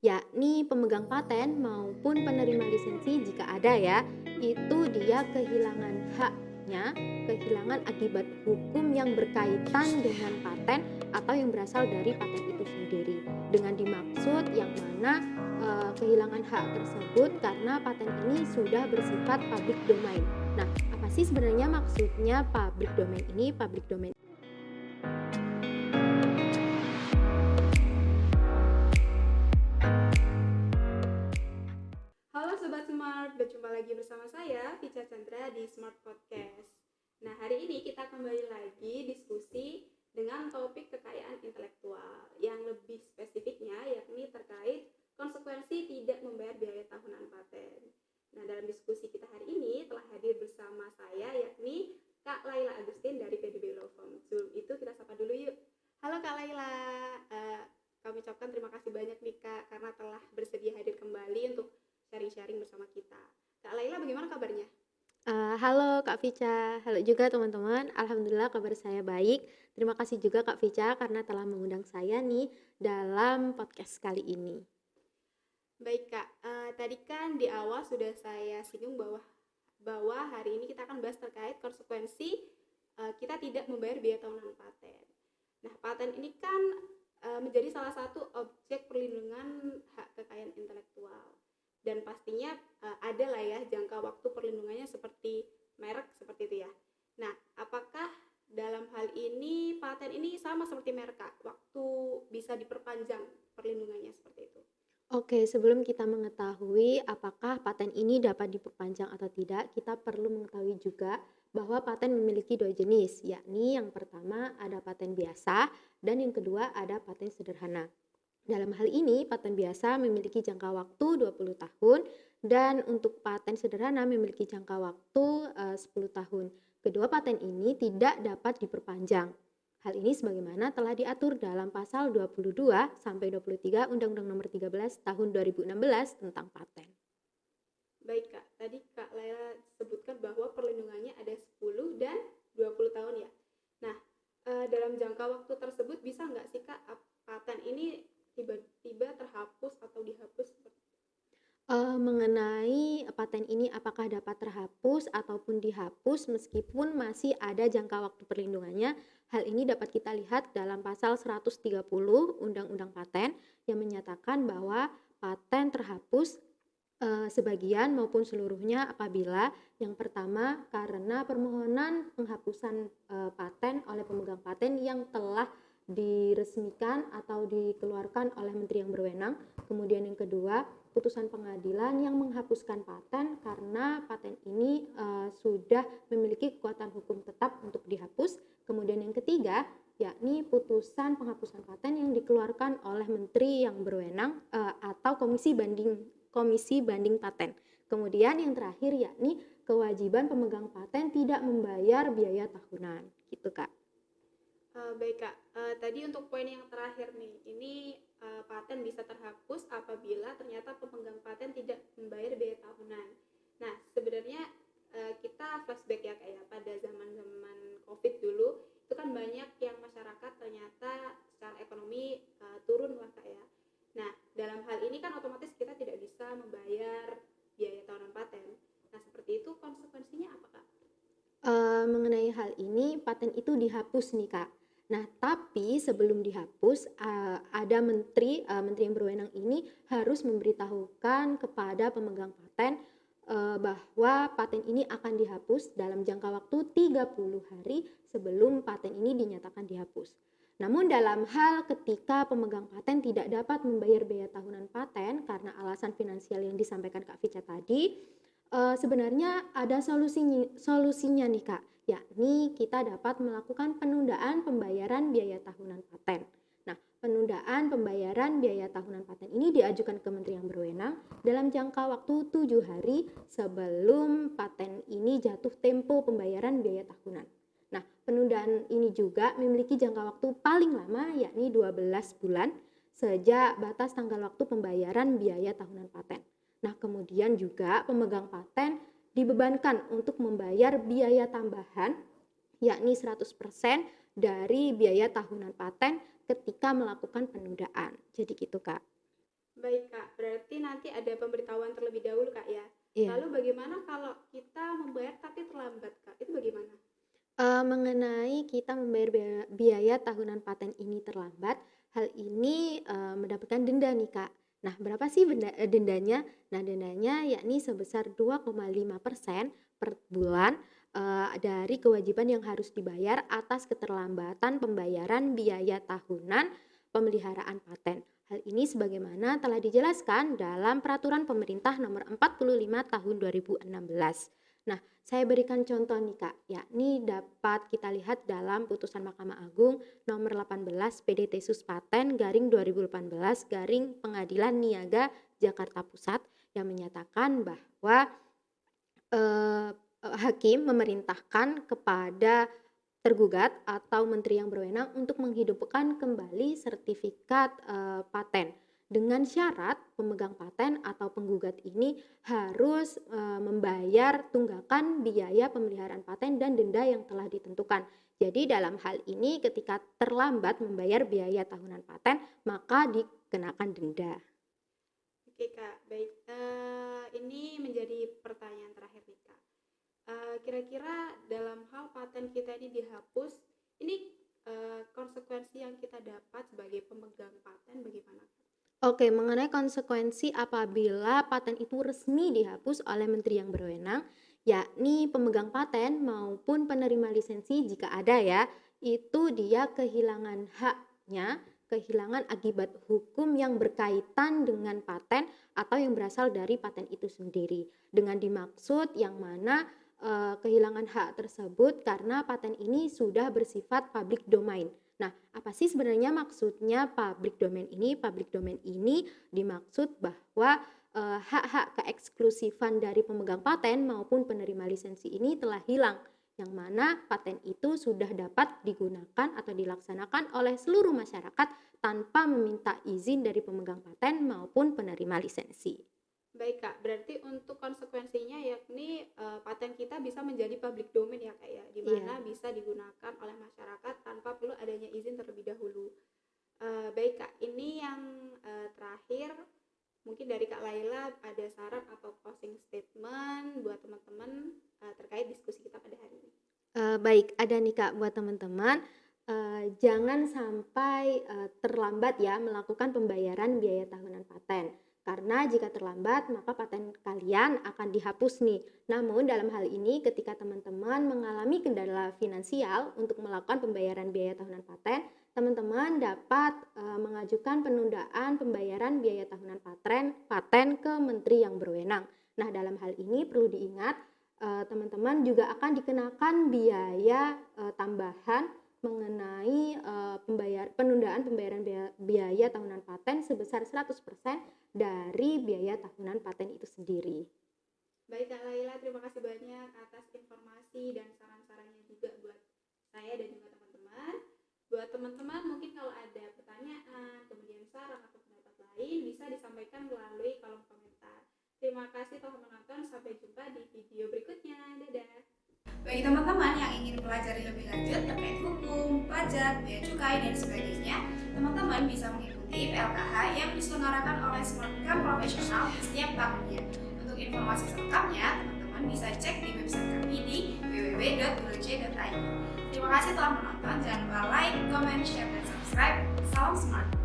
yakni pemegang paten maupun penerima lisensi jika ada ya, itu dia kehilangan haknya, kehilangan akibat hukum yang berkaitan dengan paten atau yang berasal dari paten itu sendiri. Dengan dimaksud yang mana kehilangan hak tersebut karena paten ini sudah bersifat public domain. Nah, apa sih sebenarnya maksudnya public domain ini? Public domain. Halo Sobat Smart, berjumpa lagi bersama saya, Vica Chandra di Smart Podcast. Nah, hari ini kita kembali lagi diskusi dengan topik kekayaan intelektual yang lebih spesifiknya yakni terkait konsekuensi tidak membayar biaya tahunan paten. Nah, dalam diskusi kita hari ini telah hadir bersama saya yakni Kak Laila Agustin dari PDB Law Firm. Sebelum itu kita sapa dulu yuk. Halo Kak Laila, kami ucapkan terima kasih banyak nih Kak karena telah bersedia hadir kembali untuk sharing-sharing bersama kita. Kak Laila bagaimana kabarnya? Halo Kak Vica, halo juga teman-teman. Alhamdulillah kabar saya baik. Terima kasih juga Kak Vica karena telah mengundang saya nih dalam podcast kali ini. Baik Kak, tadi kan di awal sudah saya singgung bahwa hari ini kita akan bahas terkait konsekuensi kita tidak membayar biaya tahunan paten. Nah, paten ini kan menjadi salah satu objek perlindungan hak kekayaan intelektual. Dan pastinya ada lah ya jangka waktu perlindungannya seperti merek seperti itu ya. Nah, apakah dalam hal ini paten ini sama seperti merek Kak, waktu bisa diperpanjang perlindungannya seperti itu? Oke, sebelum kita mengetahui apakah paten ini dapat diperpanjang atau tidak, kita perlu mengetahui juga bahwa paten memiliki dua jenis, yakni yang pertama ada paten biasa dan yang kedua ada paten sederhana. Dalam hal ini, paten biasa memiliki jangka waktu 20 tahun dan untuk paten sederhana memiliki jangka waktu 10 tahun. Kedua paten ini tidak dapat diperpanjang. Hal ini sebagaimana telah diatur dalam pasal 22 sampai 23 Undang-Undang Nomor 13 Tahun 2016 tentang paten. Baik Kak, tadi Kak Laila sebutkan bahwa perlindungannya ada 10 dan 20 tahun ya. Nah, dalam jangka waktu tersebut bisa nggak sih Kak paten ini tiba-tiba terhapus atau dihapus? Mengenai paten ini apakah dapat terhapus ataupun dihapus meskipun masih ada jangka waktu perlindungannya, hal ini dapat kita lihat dalam pasal 130 Undang-Undang Paten yang menyatakan bahwa paten terhapus sebagian maupun seluruhnya apabila yang pertama karena permohonan penghapusan paten oleh pemegang paten yang telah diresmikan atau dikeluarkan oleh menteri yang berwenang. Kemudian yang kedua, putusan pengadilan yang menghapuskan paten karena paten ini sudah memiliki kekuatan hukum tetap untuk dihapus. Kemudian yang ketiga, yakni putusan penghapusan paten yang dikeluarkan oleh menteri yang berwenang atau komisi banding paten. Kemudian yang terakhir yakni kewajiban pemegang paten tidak membayar biaya tahunan, gitu Kak. Baik Kak, tadi untuk poin yang terakhir nih, ini paten bisa terhapus apabila ternyata pemegang paten tidak membayar biaya tahunan. Nah, sebenarnya kita flashback ya Kak ya, pada zaman-zaman COVID dulu, itu kan banyak yang masyarakat ternyata secara ekonomi turun lah Kak ya. Nah, dalam hal ini kan otomatis kita tidak bisa membayar biaya tahunan paten. Nah, seperti itu konsekuensinya apa Kak? Mengenai hal ini paten itu dihapus nih Kak. Nah, tapi sebelum dihapus ada menteri yang berwenang ini harus memberitahukan kepada pemegang paten bahwa paten ini akan dihapus dalam jangka waktu 30 hari sebelum paten ini dinyatakan dihapus. Namun dalam hal ketika pemegang paten tidak dapat membayar biaya tahunan paten karena alasan finansial yang disampaikan Kak Vica tadi, sebenarnya ada solusinya nih Kak, yakni kita dapat melakukan penundaan pembayaran biaya tahunan paten. Nah, penundaan pembayaran biaya tahunan paten ini diajukan ke menteri yang berwenang dalam jangka waktu 7 hari sebelum paten ini jatuh tempo pembayaran biaya tahunan. Nah, penundaan ini juga memiliki jangka waktu paling lama yakni 12 bulan sejak batas tanggal waktu pembayaran biaya tahunan paten. Nah, kemudian juga pemegang paten dibebankan untuk membayar biaya tambahan yakni 100% dari biaya tahunan paten ketika melakukan penundaan. Jadi gitu, Kak. Baik Kak, berarti nanti ada pemberitahuan terlebih dahulu Kak ya. Iya. Lalu bagaimana kalau kita membayar tapi terlambat Kak? Itu bagaimana? Mengenai kita membayar biaya tahunan paten ini terlambat, hal ini, mendapatkan denda nih, Kak. Nah, berapa sih dendanya? Nah, dendanya yakni sebesar 2,5% per bulan, dari kewajiban yang harus dibayar atas keterlambatan pembayaran biaya tahunan pemeliharaan paten. Hal ini sebagaimana telah dijelaskan dalam Peraturan Pemerintah Nomor 45 Tahun 2016. Nah, saya berikan contoh nih Kak, yakni dapat kita lihat dalam putusan Mahkamah Agung nomor 18 PDT Suspaten garing 2018 garing Pengadilan Niaga Jakarta Pusat yang menyatakan bahwa hakim memerintahkan kepada tergugat atau menteri yang berwenang untuk menghidupkan kembali sertifikat paten dengan syarat pemegang paten atau penggugat ini harus membayar tunggakan biaya pemeliharaan paten dan denda yang telah ditentukan. Jadi dalam hal ini ketika terlambat membayar biaya tahunan paten maka dikenakan denda. Oke Kak, baik. Ini menjadi pertanyaan terakhir nih Kak. Kira-kira dalam hal paten kita ini dihapus, ini konsekuensi yang kita dapat sebagai pemegang paten bagaimana Kak? Oke, mengenai konsekuensi apabila paten itu resmi dihapus oleh menteri yang berwenang, yakni pemegang paten maupun penerima lisensi jika ada ya, itu dia kehilangan haknya, kehilangan akibat hukum yang berkaitan dengan paten atau yang berasal dari paten itu sendiri. Dengan dimaksud yang mana kehilangan hak tersebut karena paten ini sudah bersifat public domain. Nah, apa sih sebenarnya maksudnya public domain ini? Public domain ini dimaksud bahwa hak-hak keeksklusifan dari pemegang paten maupun penerima lisensi ini telah hilang, yang mana paten itu sudah dapat digunakan atau dilaksanakan oleh seluruh masyarakat tanpa meminta izin dari pemegang paten maupun penerima lisensi. Baik Kak, berarti untuk konsekuensinya yakni paten kita bisa menjadi public domain ya Kak ya, di mana Iya. bisa digunakan oleh masyarakat tanpa perlu adanya izin terlebih dahulu. Baik Kak, ini yang terakhir mungkin dari Kak Laila ada saran atau closing statement buat teman-teman terkait diskusi kita pada hari ini. Baik, ada nih Kak buat teman-teman, jangan sampai terlambat ya melakukan pembayaran biaya tahunan paten. Karena jika terlambat maka paten kalian akan dihapus nih. Namun dalam hal ini ketika teman-teman mengalami kendala finansial untuk melakukan pembayaran biaya tahunan paten, teman-teman dapat mengajukan penundaan pembayaran biaya tahunan paten ke menteri yang berwenang. Nah, dalam hal ini perlu diingat teman-teman juga akan dikenakan biaya tambahan mengenai penundaan pembayaran biaya tahunan paten sebesar 100% dari biaya tahunan paten itu sendiri. Baik Kak Laila, terima kasih banyak atas informasi dan saran-sarannya juga buat saya dan juga teman-teman. Buat teman-teman mungkin kalau ada pertanyaan, kemudian saran atau pendapat lain bisa disampaikan melalui kolom komentar. Terima kasih telah menonton, sampai jumpa di video berikutnya. Dadah. Bagi teman-teman yang ingin pelajari lebih lanjut terkait hukum, pajak, bea cukai, dan sebagainya, teman-teman bisa mengikuti PLKH yang diselenggarakan oleh Smart Camp Profesional setiap tahunnya. Untuk informasi selengkapnya, teman-teman bisa cek di website kami di www.broj.id. Terima kasih telah menonton, jangan lupa like, comment, share, dan subscribe. Salam Smart!